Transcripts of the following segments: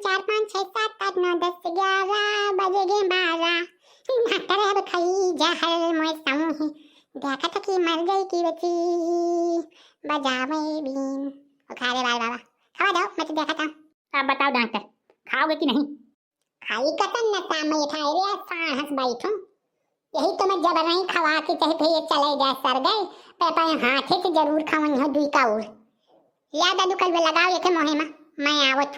4 5 6 7 8 9 10 11 बजेगे 12 म्हातारे अब खाई जहर मोय सामू देखा था कि मर गई की बची बजावे बीन खा रे बाबा खावा दो मैं तो देखा था। अब बताओ डॉक्टर खाओगे कि नहीं? खाई कतन न सामय खाए रे साहस बैठो यही तो मैं जबरदस्ती खवा के चाहे फिर ये चले जाए सर गए पापा हाथे से जरूर खावन हो दुई का और या दादू कल लगाओ ये मोहे में मैं आवत।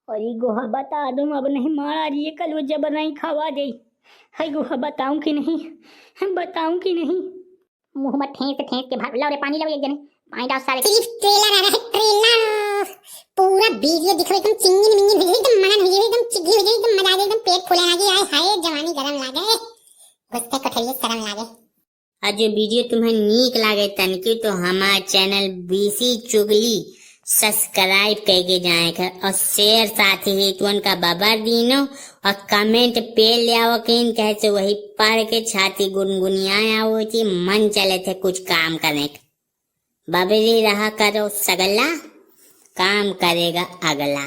अरे गोहा बता दो अब नहीं मारा रही है कल वो जबरदस्ती खवा दे। है गोहा बताऊं कि नहीं मुंह में ठेस के भाग लाओ रे पानी लाओ एक जने पानी डाल सारे सिर्फ ट्रेलर आ रहा है ट्रेलर पूरा वीडियो दिखो एकदम चिंगिन मिंगिन हो गई एकदम मन हो गई एकदम चिगी हो गई एकदम मजा आ गई एकदम पेट फूले लगी आए हाय जवानी गरम लागे गुस्से कठैया शर्म लागे। आज जो वीडियो तुम्हें नीक लागे तनकी तो हमारा चैनल बीसी चुगली सब्सक्राइब करके जाएगा और शेयर साथ ही तुन का बाबा दीनो और कमेंट पे ले आओ किन कैसे वही पढ़ के छाती गुनगुनिया आओ थी मन चले थे कुछ काम करने का बबरी रहा करो सगला काम करेगा अगला।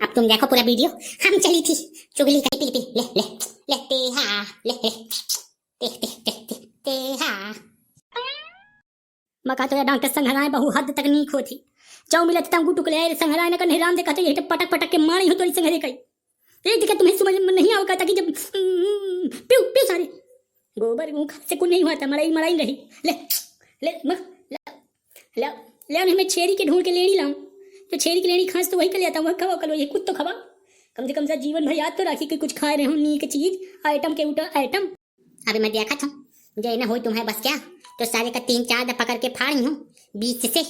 अब तुम देखो पूरा वीडियो हम चली थी चुगली का पी ले ले लेते हाँ ले ते हाँ मका तो डॉक्टर संघराए बहु हद तक नीक होती जाओ मिले तंगू टुकले संघराए न कर राम दे कहते ये पटक पटक के मारी हो तोरी संघरे कई एक दिक्कत तुम्हें समझ में नहीं आवता कि जब पियो पियो सारे गोबर मुंह से कुछ नहीं हुआ था मड़ाई मड़ाई रही ले ले ले ले मैं छेरी के ढूंढ के लेनी लाऊं तो छेरी की लेनी खांस तो वही कर लेता हूँ खवा कलो ये कुछ तो खवा कम से कम सा जीवन भर याद तो राखी कि कुछ खा रहे हो नीक चीज आइटम के ऊपर आइटम। अभी मैं देखा था जय न हो तुम्हें बस क्या तो सारे का 3 4 पकड़ के फाड़ी हूँ 20 से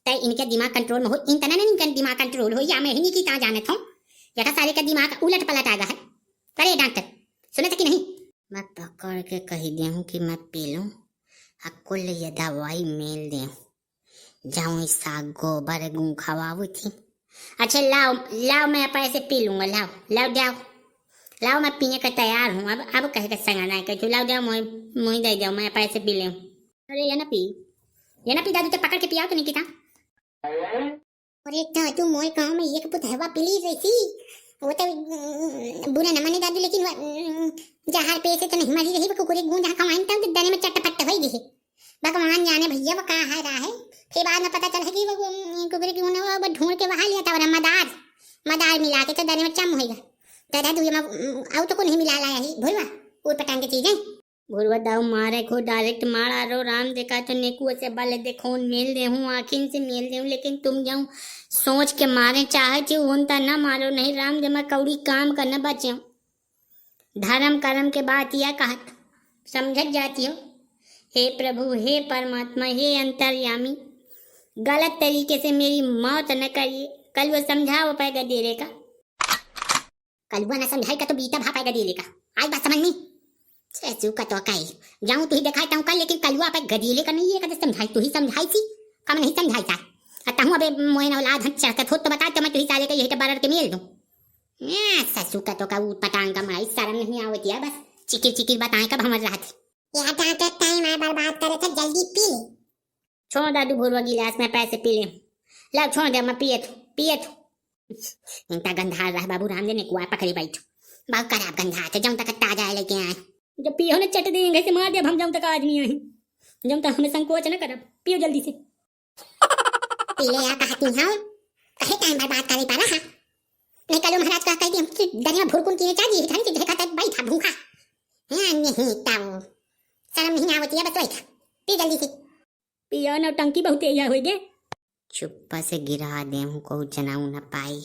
तय इनके दिमाग कंट्रोल में हो इन तना नहीं दिमाग कंट्रोल हो या मैं ही नहीं की जाने था जगह सारे का दिमाग उलट पलट आ गया है। करे डॉक्टर सुने थे कि नहीं? मैं पकड़ के कही दे हूँ कि मैं पी लूँ कुल ये दवाई मेल दे जाऊँ साग गोबर गूँ खवाऊ थी। अच्छा लाओ लाओ मैं पैसे पी लूँगा लाओ लाओ जाओ लाओ मैं पीने का तैयार हूँ अब कहे का संगाना है लाओ जाओ मुँह दे जाओ मैं पैसे पी ले। अरे ये ना पी दादू तो पकड़ के पियाओ तो नहीं किता। अरे दादू मोय गांव में एक बुधवा पिली रही थी वो तो बुरा न माने दादू लेकिन जहार पे से तो नहीं मरी रही वो कुकुरे गूंज खवाइन तो दने में चटपट हो गई भगवान जाने भैया वो कहाँ है रहा है फिर बाद में पता चला कि वो कुकुरे गूंज वो ढूंढ के वहां लिया था और मदार मिला के तो दने में चम होएगा दादू ये आउ तो को नहीं मिला लाया ही भूलवा ऊट पटांग की चीजें भूलवा दाऊ मारे को डायरेक्ट मारा रो राम देखा तो नेकुआ से बाले देखो मेल दे हूँ आखिन से मेल दे हूँ लेकिन तुम जाऊँ सोच के मारे चाहे जो होता ना मारो नहीं राम जमा कौड़ी काम करना बचे धर्म कर्म के बात यह कहत समझ जाती हो। हे प्रभु हे परमात्मा हे अंतर्यामी गलत तरीके से मेरी मौत न करिए कल वो समझाओ पाएगा देरे का कल वो न समझाएगा तो बीता भा पाएगा देरे का आज बात समझ नहीं चू का तो कई जाऊं तू ही दिखाता हूं कल लेकिन कलुआ पे गदीले का नहीं है कदे समझाई तू ही समझाई थी कम नहीं समझाई था अता हूं अबे मोयन औलाद हट चढ़ता तो बता तो मैं तू ही साले के यही बरर के मेल दूं ससु का तो का ऊट पटांग का माई शर्म नहीं आवती है बस चिकिर बताएं कब हमर रात या डाटा टाइम आ बर्बाद करे तो जल्दी पी ले छोड़ दादू भूरवा गिलास में पैसे पी ले ला छोड़ दे मैं पिए थू इनका गंधा रहा बाबू राम ने कुआ पकड़ी बैठ बहुत खराब गंधा थे जाऊं तक ताजा लेके आए जब पियो ने चट देंगे से मार दिया हम जाऊं तक आदमी आई जब तक हमें संकोच न करब पियो जल्दी से पीले या कहती हूं कहे टाइम बर्बाद करे पाला हां नहीं कलो महाराज का कह दी दनिया भुरकुन की चाहिए ठंड की देखा तक बैठा भूखा हां नहीं ताऊ शर्म नहीं आवती है बस बैठा पी जल्दी से पिया न टंकी बहुत तेज हो गए चुप्पा से गिरा दे हूँ को जनाऊ न पाई।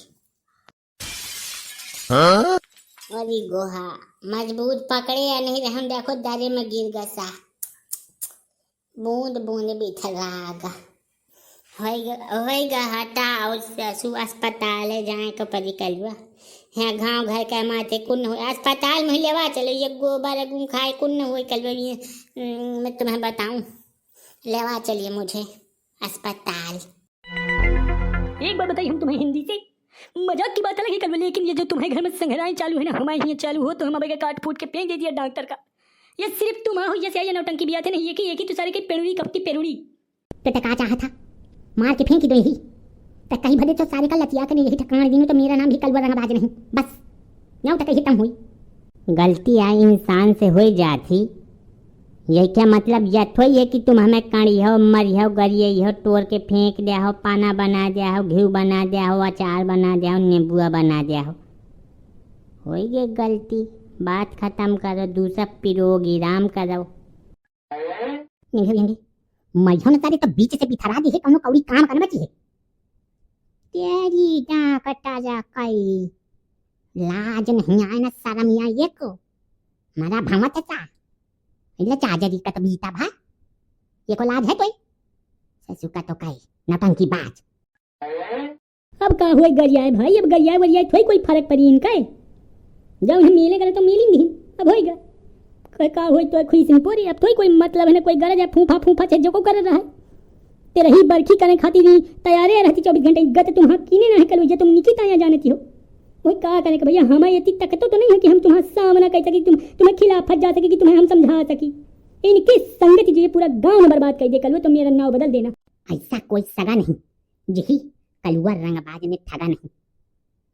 अरे गोहा मजबूत पकड़े या नहीं रहे देखो दारे में गिर गसा बूंद बूंद बिथलागा होएगा हटा और ससु अस्पताल जाए को परी कलवा है गांव घर के माथे कुन हो अस्पताल में लेवा चलो ये गोबर गुम खाए कुन हो कलवा मैं तुम्हें बताऊं लेवा चलिए मुझे अस्पताल। एक बार बताइए हम तुम्हें हिंदी से मजाक की बात अलग है कर लेकिन ये जो तुम्हारे घर में संघराएं चालू है ना हमारे यहाँ चालू हो तो हम अबे काट फूट के फेंक दे दिया डॉक्टर का ये सिर्फ तुम हो ये सही नौटंकी बिया थे नहीं ये कि तो सारे के पेड़ुड़ी कब की पेड़ुड़ी तो टका चाहा था मार के फेंक दो ही तो कहीं भले तो सारे का लतिया कर यही ठकान दिन तो मेरा नाम भी कलवा रंगबाज नहीं, बस ना तक तम हुई। गलती आई इंसान से हो जाती, यही क्या मतलब यह थोड़ी है कि तुम हमें काढ़ी हो, मरी हो, गरिए हो, तोड़ के फेंक दिया हो, पाना बना दिया हो, घी बना दिया हो, अचार बना दिया हो, नींबुआ बना दिया हो ये गलती, बात खत्म करो, दूसरा पिरोगी राम करो। मैं न तारे तो बीच से बिथरा दी है कौनो कौड़ी काम करना बची है तेरी डां कटा जा कई लाज नहीं आए ना शर्म या ये को मारा भावा चाचा इल्ला चाजरी का तो बीता भा ये को लाज है कोई ससु का तो कई नटंकी बाज। अब का हुई गरियाए भाई, अब गरियाए वरियाए थोड़ी कोई फर्क पड़ी इनका है, जब हम मिले करे तो मिली नहीं, अब होएगा का होई तो खुशी से पोरी, अब थोड़ी कोई मतलब है ना कोई गरज है फूफा फूफा से जो को कर रहा है तेरा ही बरखी करने खाती नहीं तैयार रहती 24 घंटे गत तुम हाँ कीने ना है कल तुम निकी ताया जानती हो वही कहा करने का भैया हमें इतनी तक तो नहीं है कि हम तुम्हारा सामना कर सके, तुम्हें खिलाफ जा सके कि तुम्हें हम समझा सकी। इनकी संगति जो ये पूरा गांव में बर्बाद कर दे कल तो मेरा नाव बदल देना। ऐसा कोई सगा नहीं यही कलुआ रंगबाज में ठगा नहीं,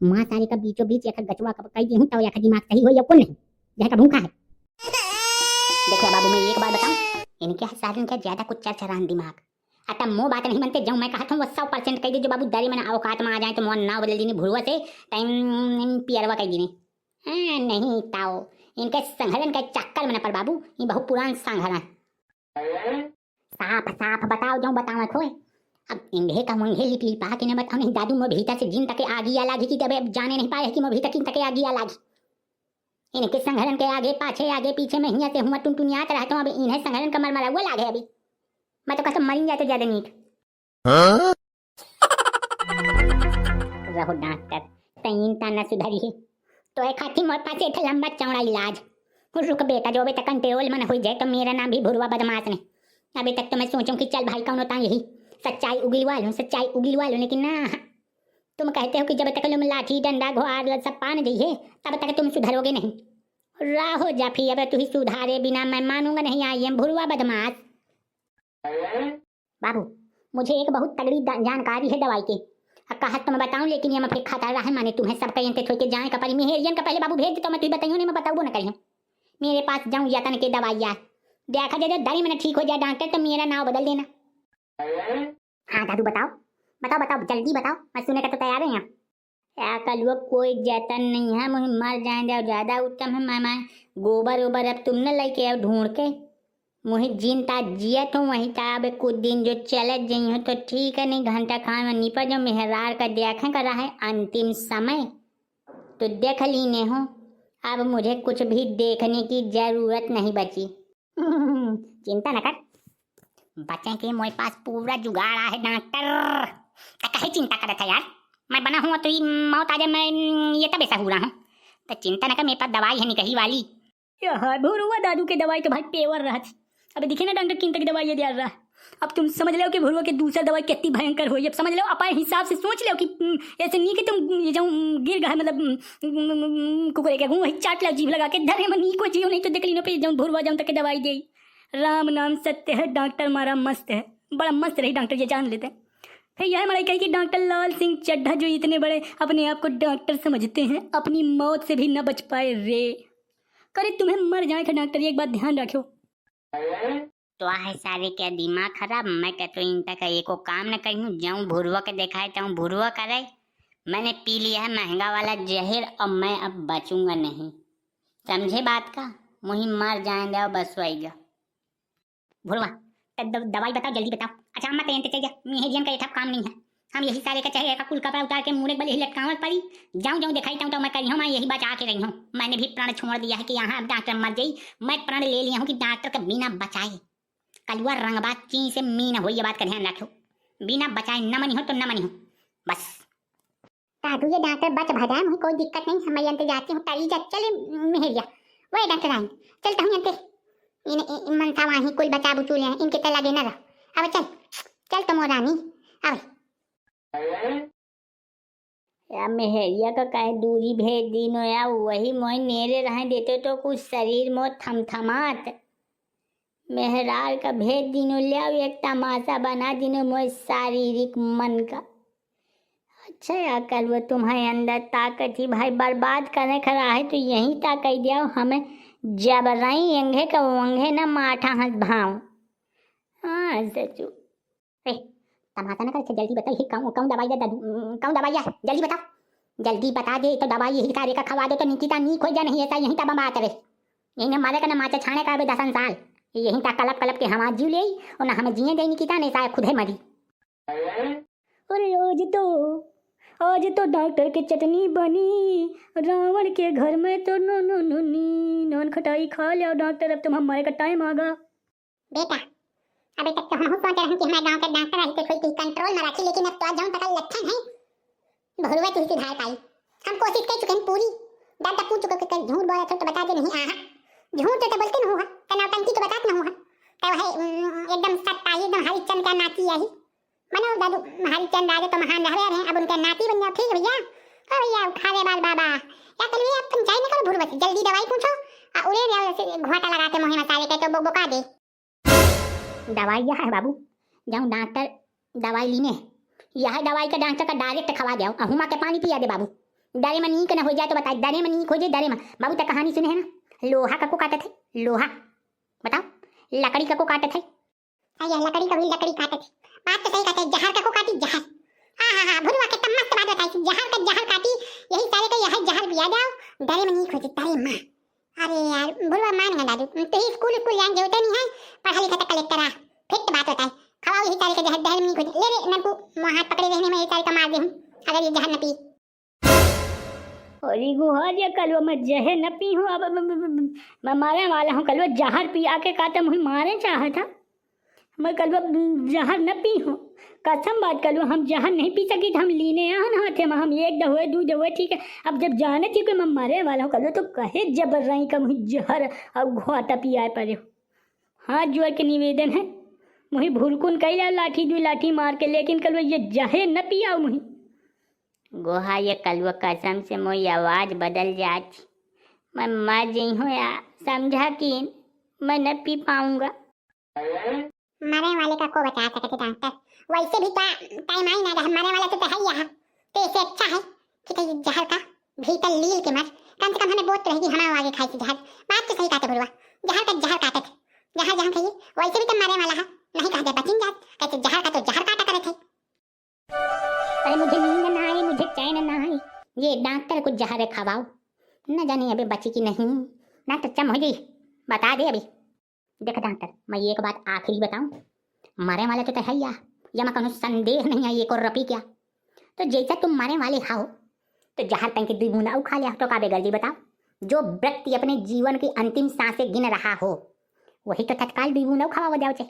माँ सारे का बीचों बीच या गचवा कह दी हूँ तो या दिमाग सही हो या कौन नहीं यह का भूखा है। देखिए बाबू मैं एक बात बताऊं, इनके साधन का ज्यादा कुछ चरचरान दिमाग अतः मो बात नहीं बनते जाऊँ मैं कहा था वो 100% कह दे जो बाबू दारी मैंने औकात में आ जाए तो मोन नाव बदल दीनी भुरवा से टाइम पियरवा कह दीनी। हाँ नहीं ताओ इनके संघलन का चक्कर में न पर बाबू ये बहुत पुरान संघलन साफ साफ बताओ जाऊँ बताओ खोए अब इंधे का मुंगे लिप लिपा के न बताओ नहीं दादू मैं भीतर से जिन तक आगी आ लागी कि जब जाने नहीं पाए कि मैं भीतर किन तक आगी आ लागी इनके संघलन के आगे पीछे में हिया से हुआ टुनटुनियात रहता हूँ। अब इन्हें संघलन का मरमरा हुआ लागे अभी मैं तो कसम मरी जाते ज्यादा नीट रहो डॉक्टर तईन ताना सुधारी है तो एक खाती मोर पास एक लंबा चौड़ा इलाज रुक बेटा जो अभी तक कंट्रोल में हो जाए तो मेरा नाम भी भुरवा बदमाश ने। अभी तक तो मैं सोचूं कि चल भाई कौन होता यही सच्चाई उगिलवा लूं लेकिन ना तुम कहते हो कि जब तक तुम लाठी डंडा घोर सब पान जाइए तब तक तुम सुधरोगे नहीं। राहो जाफी अब तू ही सुधारे बिना मैं मानूंगा नहीं। आई एम भुरवा बदमाश। बाबू मुझे एक बहुत तगड़ी जानकारी है दवाई की कहा तो मैं बताऊं लेकिन ये मैं फिर खाता रहा है माने तुम्हें सब कहीं थोड़ी के जाए का परी मेहरियन का पहले बाबू भेज देता मैं तुझे बताइयो नहीं मैं बताऊँ ना करियो मेरे पास जाऊँ या तन के दवाइयाँ देखा जाए दारी मैंने ठीक हो जाए डॉक्टर तो मेरा नाम बदल देना। हाँ दादू बताओ बताओ बताओ जल्दी बताओ मैं सुने का तो तैयार है। क्या कल वो कोई जतन नहीं है मुझे मर जाए ज्यादा उत्तम है मैं गोबर ओबर अब तुम न लेके आओ ढूंढ के मुझे जिनता जिया तो वही था। अब कुछ दिन जो चले जाइ हो तो ठीक है नहीं घंटा खान में निपट जो मेहरार का देखा कर रहा है अंतिम समय तो देख लीने हो। अब मुझे कुछ भी देखने की जरूरत नहीं बची। चिंता न कर बच्चे के मेरे पास पूरा जुगाड़ है डॉक्टर कहे चिंता कर था यार मैं बना हूँ तो मौत आ जाए मैं ये तब ऐसा हुआ हूँ तो चिंता न कर मेरे पास दवाई है निकही वाली। भुरवा दादू के दवाई तो भाई पेवर रहा थी अब दिखे ना डॉक्टर किन तक दवाई ये दे रहा है। अब तुम समझ लो कि भुरवा के दूसरा दवाई कितनी भयंकर हो अब समझ लो अपाय हिसाब से सोच लो कि ऐसे नहीं कि तुम ये जाऊँ गिर गए मतलब कुकुरे के वही चाट लो जीभ लगा के धरे में नी को जियो नहीं तो देख ली पे जाऊँ भुरवा जाऊँ तक दवाई दे। राम नाम सत्य है डॉक्टर मारा मस्त है बड़ा मस्त रही डॉक्टर ये जान लेते हैं। फिर यह हमारा कही कि डॉक्टर लाल सिंह चड्ढा जो इतने बड़े अपने आप को डॉक्टर समझते हैं अपनी मौत से भी न बच पाए रे। करे तुम्हें मर जाए का डॉक्टर एक बात ध्यान रखो तो है सारे क्या दिमाग खराब मैं कहते इन तक एको काम न करूँ जाऊँ भुरवा के दिखाए तो भुरवा करे मैंने पी लिया है महंगा वाला जहर और मैं अब बचूंगा नहीं समझे बात का मुझे मर जाएंगे बस वही भुरवा दवाई बताओ जल्दी बताओ। अच्छा मत चाहिए मेहरियन का ये काम नहीं है हम यही सारे का चाहिए का कुल कपड़ा उतार के मुड़े बले लटकावत पड़ी जाऊँ दिखाई तो मैं करी हूँ मैं यही बचा के रही हूँ। मैंने भी प्राण छोड़ दिया है कि यहाँ अब डॉक्टर मर जाई मैं प्राण ले लिया हूँ कि डॉक्टर का बिना बचाए कलुआ रंगबाज ची से मीन हो ये बात का ध्यान रखो बिना बचाए न मनी हो तो न मनी हो बस। दादू ये डॉक्टर बच भजा मुझे कोई दिक्कत नहीं मैं यंत्र जाती हूँ तारी जा चले मेहरिया वही डॉक्टर आए चलता हूँ यंत्र इन मनसा वहीं कुल बचा बुचू ले इनके तला देना रहा अब चल चल तो मोरानी अब या मेहरिया का कहे दूरी भेज दिनो या वही मोह नेरे रहे देते तो कुछ शरीर में थमथमात मेहरार का भेज दिनो ले एक तमाशा बना दिनो मोह शारीरिक मन का अच्छा अकल वो तुम्हारे अंदर ताकत ही भाई बर्बाद करने खड़ा है तो यही ताकत दिया हमें जबराई एंगे का वंगे न माठा हंस भाव। हाँ सचू ए तमाशा ना कर, जल्दी बता ये कौन दवाई है दादू, कौन दवाई है, जल्दी बता, जल्दी बता दे। तो दवाई यही सारे का खवा दो तो निकिता नी खोज जा नहीं ऐसा यही तब बात रे। यही ना मारे का ना माचा छाने का 10 साल यही ता कलप कलप के हम जीव ले और ना हमें जिए दे निकिता नहीं सा खुद है मरी। अरे आज तो डॉक्टर की चटनी बनी, रावण के घर में तो नो नो नो नी नॉन खटाई खा लिया डॉक्टर, अब तुम हमारे का टाइम आ गया। बेटा अभी तक तो हम सोच रहे हैं कि हमारे गांव के डॉक्टर है कोई कंट्रोल में रखी, लेकिन अब तो आज जाऊं पता लक्षण है भरुआ तुझे सुधार पाई। हम कोशिश कर चुके हैं पूरी, डॉक्टर पूछ चुके कि झूठ बोला तो बता दे नहीं आहा, झूठ तो बोलते न हुआ तनावटंकी तो बतात न हुआ तो है एकदम सत्ता एकदम हरिचंद का नाती है मनो दादू, हरिचंद राजा तो महान रह रहे हैं, अब उनका नाती बन जाओ ठीक भैया। ओ भैया खावे बाल बाबा क्या करिए, अब तुम चाय न करो भरुआ से, जल्दी दवाई पूछो उड़े घोटा लगा के मोहे मसाले के तो बोका दे। दवाई यह है बाबू, जाऊँ डॉक्टर दवाई लेने, यह दवाई का डॉक्टर का डायरेक्ट खवा दे हुमा के पानी पिया दे बाबू, डरे में नीक न हो जाए तो बता, डरे में नीक हो जाए डरे में बाबू। तो कहानी सुने है ना, लोहा का को काटे थे, लोहा बताओ लकड़ी का को काटे थे, लकड़ी कभी लकड़ी काटे थे, बात तो सही कहते, जहर का को काटी जहर। हाँ भरुआ के तब मस्त बात बताई, जहर का जहर काटी यही सारे का यह जहर पिया जाओ डरे में नीक हो जाए तारे माँ। अरे यार भरुआ मान है दादू, तो ही स्कूल जाने जरूरत नहीं है, पढ़ा लिखा तो कलेक्टर आ फिर बात होता है, खवाओ यही सारे का जहर डरे में नीक हो जाए। ले रे नरकू हाथ पकड़े रहने में ये सारे का मार दे हूँ अगर ये जहर न पी। अरे गुहार कल मैं जहर न पी हूँ, अब मैं मारने वाला हूँ, कल जहर पिया के का तो मुझे मारे चाहा था, मैं कल जहर न पी हूँ कसम बात कर लो, हम जहर नहीं पी सकी, हम लीने यहाँ थे हम एक दहुए दू दहुए ठीक है। अब जब जाने थी कि मैं मरे वाला हूँ कल तो कहे जबर रही का मुझे जहर अब घोटा पिया पड़े हो। हाथ जोड़ के निवेदन है मुझे भूलकुन कही लाठी दू लाठी मार के, लेकिन कल ये जहर न पिया मुझे। गोहा ये कलवा कसम से मोरी आवाज़ बदल जाती, मैं मर गई हूँ या समझा कि मैं न पी पाऊँगा। मरने वाले का को बचा सकते डॉक्टर, वैसे भी टाइम आई ना मरने वाला तो है यहाँ, तो इससे अच्छा है कि तो जहर का भीतर लील के मर, कम से कम हमें बहुत रहेगी हमारे आगे खाई थी जहर। बात तो सही कहते भरुआ, जहर का जहर काटे थे, जहर जहाँ खाइए वैसे भी तो मरने वाला है, नहीं कहते बचिन जात कहते जहर का तो जहर काटा करे थे। अरे मुझे नींद ना आई, मुझे चैन ना आई, ये डॉक्टर को जहर खवाओ, न जाने अभी बची कि नहीं ना तो चम हो गई बता दे। अभी देख डॉक्टर मैं एक बात आखिरी बताऊं, मरने वाले तो है या मैं कहूँ संदेह नहीं है ये को रपी क्या, तो जैसा तुम मरने वाले हो तो जहर तंग के दुगुना खा लिया तो का बेगर्जी बताओ। जो व्यक्ति अपने जीवन की अंतिम सांसें गिन रहा हो वही तो तत्काल दुगुना खावा जाओ चे,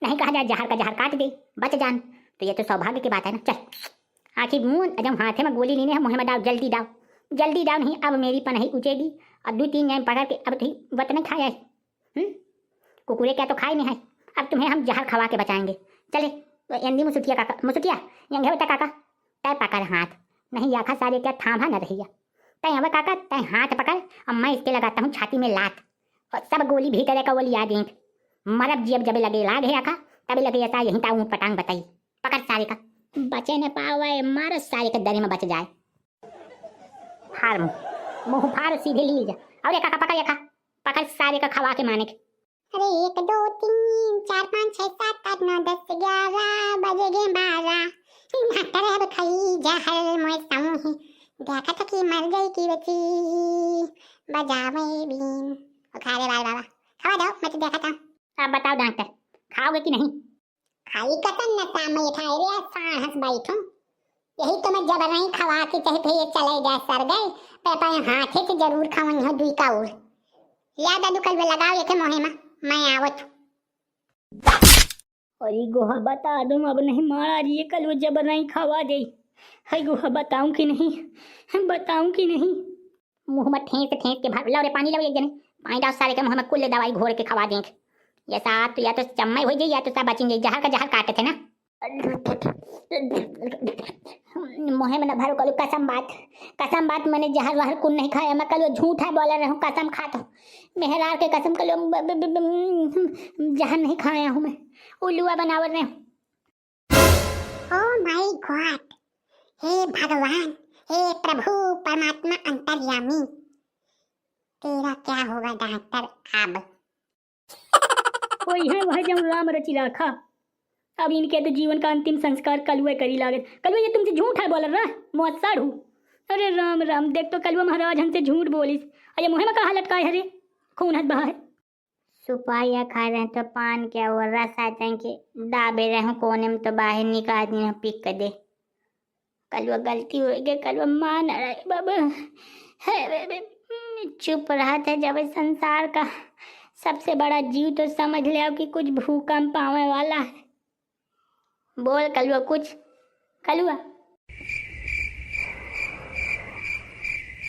नहीं कहा जाए जहर का जहर काट दे बच जान, तो ये तो सौभाग्य की बात है ना। चल आखिर मुँह जब हाथे में गोली लेने है मुँह में डाल, जल्दी डाल जल्दी डाल, नहीं अब मेरी पनही उचेगी और 2-3 जन पकड़ के अब तो वत नहीं खाया है, कुकुरे क्या तो खाए नहीं है, अब तुम्हें हम जहर खवा के बचाएंगे। चले यंदी मुसुटिया काका, मुसुटिया यंगे बेटा काका तय पकड़ हाथ, नहीं याखा सारे क्या थामा न रहिया, तय अब काका तय हाथ पकड़ और मैं इसके लगाता हूँ छाती में लात और सब गोली भीतर का गोली याद देख मरब जियब जब लगे लागे आका तभी लगे ऐसा यहीं ता ऊँट पटांग बताई, पकड़ सारे का बचे न पावे मार सारे के दरे में बच जाए, फार मुँह फार सीधे ली जा और ये काका पकड़, पकड़ सारे का खवा के माने। अरे 1 2 3 4 5 6 7 8 9 10 11 बजेगे 12 डॉक्टर अब खाई जहर मोए सामू देखा था कि मर गई की बची बजावे बीन खारे बाल बाबा खवा दो मैं तो देखा था। अब बताओ डॉक्टर खाओगे कि नहीं? खाई कतन न सामने खाए रे साहस बैठो, यही तो मैं जब नहीं खवा के चाहे थे ये चले गए सर गए पेपा हाथे से जरूर खावन हो दुई का उड़ याद दादू कल लगाओ ये थे मोहे में मैं आवत। अरे गोहा बता दो अब नहीं मारा रही कल वो जबर नहीं खवा दे, है गोहा बताऊं कि नहीं, बताऊं कि नहीं। मुँह में ठेस के भर लो रे पानी लो एक जने पानी डाल सारे के मुँह में कुल दवाई घोर के खवा देंगे, ये साथ तो या तो चम्मई हो जाए या तो सब बचेंगे, जहर का जहर काटे थे ना मुँह में न भरो कल कसम बात मैंने जहर वहर कुल नहीं खाया, मैं कल झूठा बोला रहा हूँ कसम खाता हूँ मेहरार के कसम कल जहर नहीं खाया हूँ मैं उल्लुआ बनावर रहे हूँ। ओह माय गॉड हे भगवान, हे प्रभु परमात्मा अंतर्यामी, तेरा क्या होगा डॉक्टर अब? वही है वह जब राम रची राखा। अब इनके तो जीवन का अंतिम संस्कार कलुए करी लागत। कलुए ये तुमसे झूठ है बोल रहा मौत साढ़ू। अरे राम राम, देख तो कलुआ महाराज हमसे झूठ बोलिस। अरे मुहे में का हालत का है रे, खून हद बहा है। सुपारिया खा रहे हैं तो पान क्या हुआ, रस आ जाएंगे दाबे रहे हूँ कोने में तो बाहर निकाल दिए पीक कर दे। कलुआ गलती हो गई, कलुआ मान रहा है बाबा। चुप रहा था जब इस संसार का सबसे बड़ा जीव तो समझ लिया कि कुछ भूकंप आने वाला है। बोल कलुआ कुछ, कलुआ।